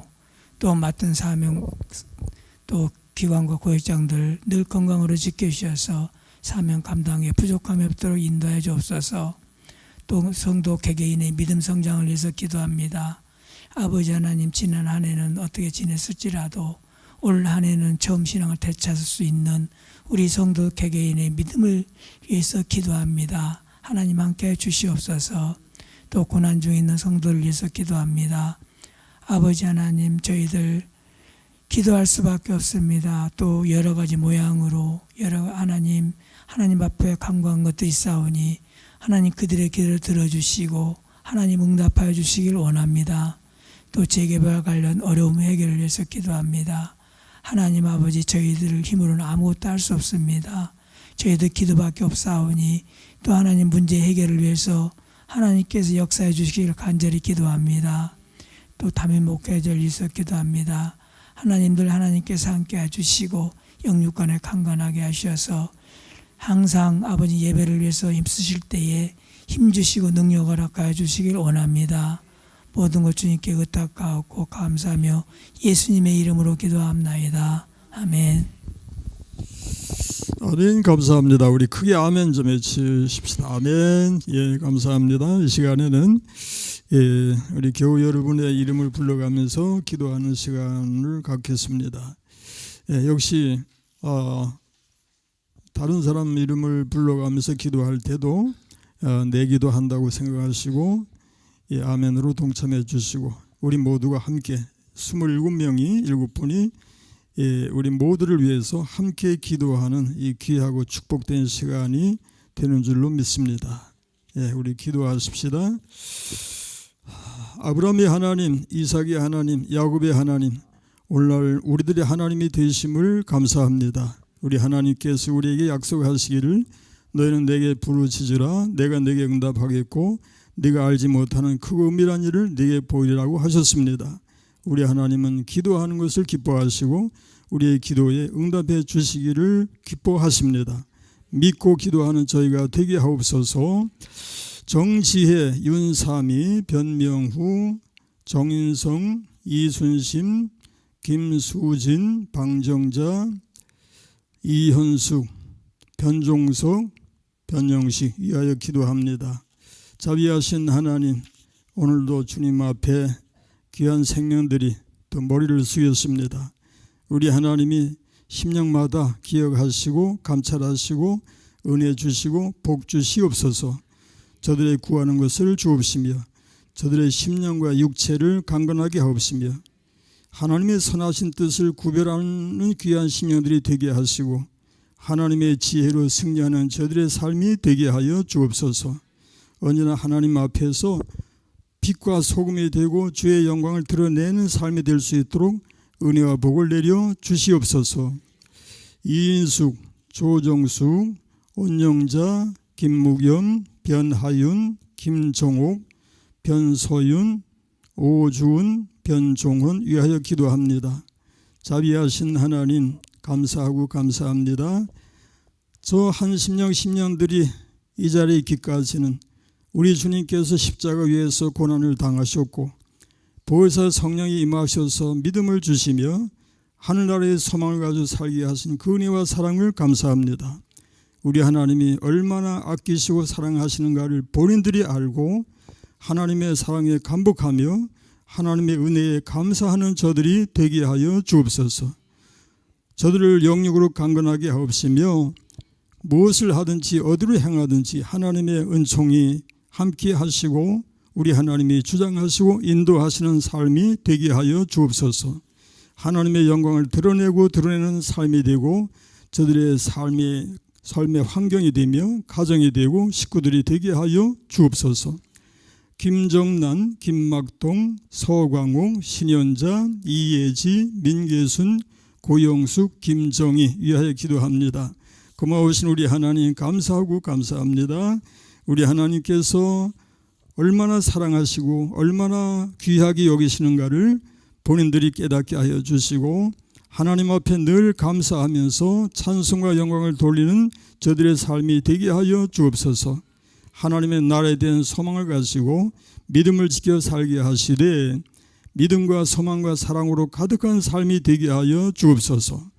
또 맡은 사명 또 기관과 구역장들 늘 건강으로 지켜주셔서 사명 감당에 부족함이 없도록 인도해 주옵소서. 또 성도 개개인의 믿음 성장을 위해서 기도합니다. 아버지 하나님 지난 한 해는 어떻게 지냈을지라도 올 한 해는 처음 신앙을 되찾을 수 있는 우리 성도 개개인의 믿음을 위해서 기도합니다. 하나님 함께 주시옵소서. 또 고난 중에 있는 성도를 위해서 기도합니다. 아버지 하나님 저희들 기도할 수밖에 없습니다. 또 여러 가지 모양으로 하나님 앞에 간구한 것들이 있사오니 하나님 그들의 기도를 들어주시고 하나님 응답하여 주시길 원합니다. 또 재개발 관련 어려움 해결을 위해서 기도합니다. 하나님 아버지 저희들 힘으로는 아무것도 할 수 없습니다. 저희들 기도밖에 없사오니 또 하나님 문제 해결을 위해서 하나님께서 역사해 주시길 간절히 기도합니다. 또 담임 목회자를 위해서 기도합니다. 하나님들 하나님께서 함께 해주시고 영육간에 강건하게 하셔서 항상 아버지 예배를 위해서 힘쓰실 때에 힘주시고 능력을 허락하여 주시길 원합니다. 모든 것 주님께 의탁하고 감사하며 예수님의 이름으로 기도합나이다. 아멘. 아멘. 감사합니다. 우리 크게 아멘 좀 해주십시다. 아멘. 감사합니다. 이 시간에는 우리 교우 여러분의 이름을 불러가면서 기도하는 시간을 갖겠습니다. 역시 다른 사람 이름을 불러가면서 기도할 때도 내 기도한다고 생각하시고 아멘으로 동참해 주시고 우리 모두가 함께 27명이 7분이 우리 모두를 위해서 함께 기도하는 이 귀하고 축복된 시간이 되는 줄로 믿습니다. 우리 기도하십시다. 아브라함의 하나님, 이삭의 하나님, 야곱의 하나님, 오늘날 우리들의 하나님이 되심을 감사합니다. 우리 하나님께서 우리에게 약속하시기를 너희는 내게 부르짖으라 내가 내게 응답하겠고 네가 알지 못하는 크고 은밀한 일을 네게 보이리라고 하셨습니다. 우리 하나님은 기도하는 것을 기뻐하시고 우리의 기도에 응답해 주시기를 기뻐하십니다. 믿고 기도하는 저희가 되게 하옵소서. 정지혜, 윤삼희, 변명후, 정인성, 이순심, 김수진, 방정자, 이현숙, 변종석, 변영식 위하여 기도합니다. 자비하신 하나님, 오늘도 주님 앞에 귀한 생명들이 또 머리를 숙였습니다. 우리 하나님이 심령마다 기억하시고 감찰하시고 은혜 주시고 복 주시옵소서. 저들의 구하는 것을 주옵시며 저들의 심령과 육체를 강건하게 하옵시며 하나님의 선하신 뜻을 구별하는 귀한 심령들이 되게 하시고 하나님의 지혜로 승리하는 저들의 삶이 되게 하여 주옵소서. 언제나 하나님 앞에서 빛과 소금이 되고 주의 영광을 드러내는 삶이 될 수 있도록 은혜와 복을 내려 주시옵소서. 이인숙, 조정숙, 온영자, 김무겸, 변하윤, 김정옥, 변소윤, 오주은, 변종훈 위하여 기도합니다. 자비하신 하나님 감사하고 감사합니다. 저 한 심령 심령들이 이 자리에 있기까지는 우리 주님께서 십자가 위에서 고난을 당하셨고 보혜사 성령이 임하셔서 믿음을 주시며 하늘나라의 소망을 가지고 살게 하신 그 은혜와 사랑을 감사합니다. 우리 하나님이 얼마나 아끼시고 사랑하시는가를 본인들이 알고 하나님의 사랑에 감복하며 하나님의 은혜에 감사하는 저들이 되게 하여 주옵소서. 저들을 영육으로 강건하게 하옵시며 무엇을 하든지 어디로 행하든지 하나님의 은총이 함께 하시고 우리 하나님이 주장하시고 인도하시는 삶이 되게 하여 주옵소서. 하나님의 영광을 드러내고 드러내는 삶이 되고 저들의 삶의 환경이 되며 가정이 되고 식구들이 되게 하여 주옵소서. 김정란, 김막동, 서광욱, 신현자, 이예지, 민계순, 고영숙, 김정희 위하여 기도합니다. 고마우신 우리 하나님 감사하고 감사합니다. 우리 하나님께서 얼마나 사랑하시고 얼마나 귀하게 여기시는가를 본인들이 깨닫게 하여 주시고 하나님 앞에 늘 감사하면서 찬송과 영광을 돌리는 저들의 삶이 되게 하여 주옵소서. 하나님의 나라에 대한 소망을 가지고 믿음을 지켜 살게 하시되 믿음과 소망과 사랑으로 가득한 삶이 되게 하여 주옵소서.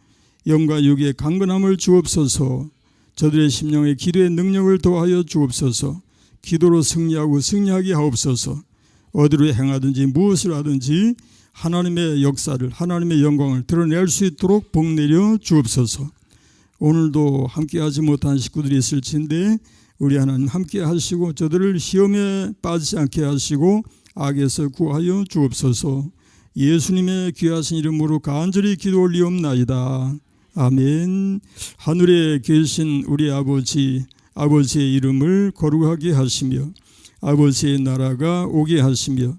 영과 육의 강건함을 주옵소서. 저들의 심령의 기도의 능력을 더하여 주옵소서. 기도로 승리하고 승리하게 하옵소서. 어디로 행하든지 무엇을 하든지 하나님의 역사를 하나님의 영광을 드러낼 수 있도록 복 내려 주옵소서. 오늘도 함께하지 못한 식구들이 있을진데 우리 하나님 함께 하시고 저들을 시험에 빠지지 않게 하시고 악에서 구하여 주옵소서. 예수님의 귀하신 이름으로 간절히 기도 올리옵나이다. 아멘. 하늘에 계신 우리 아버지의 이름을 거룩하게 하시며 아버지의 나라가 오게 하시며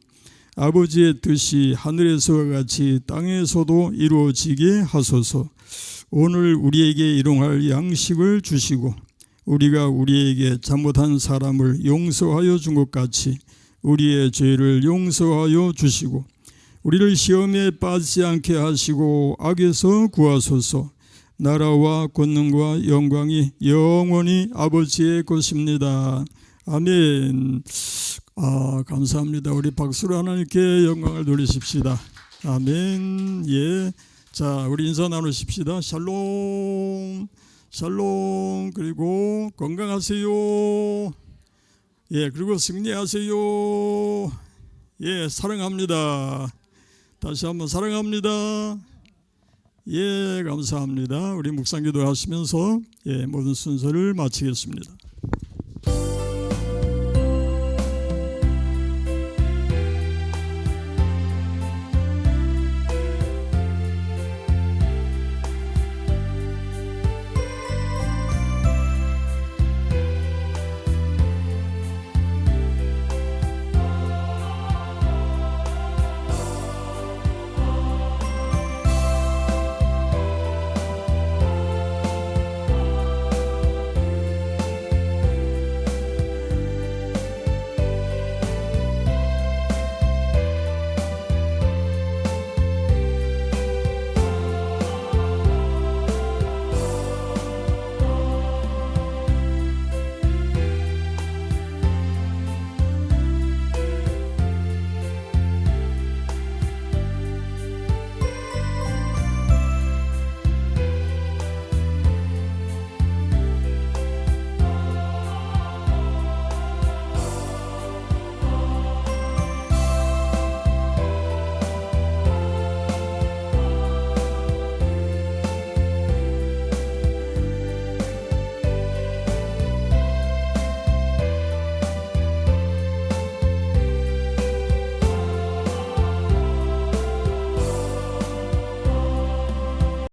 아버지의 뜻이 하늘에서와 같이 땅에서도 이루어지게 하소서. 오늘 우리에게 일용할 양식을 주시고 우리가 우리에게 잘못한 사람을 용서하여 준 것 같이 우리의 죄를 용서하여 주시고 우리를 시험에 빠지지 않게 하시고 악에서 구하소서. 나라와 권능과 영광이 영원히 아버지의 것입니다. 아멘. 감사합니다. 우리 박수로 하나님께 영광을 돌리십시다. 아멘. 예. 자, 우리 인사 나누십시다. 샬롬. 샬롬. 그리고 건강하세요. 예, 그리고 승리하세요. 예, 사랑합니다. 다시 한번 사랑합니다. 예, 감사합니다. 우리 묵상기도 하시면서 모든 순서를 마치겠습니다.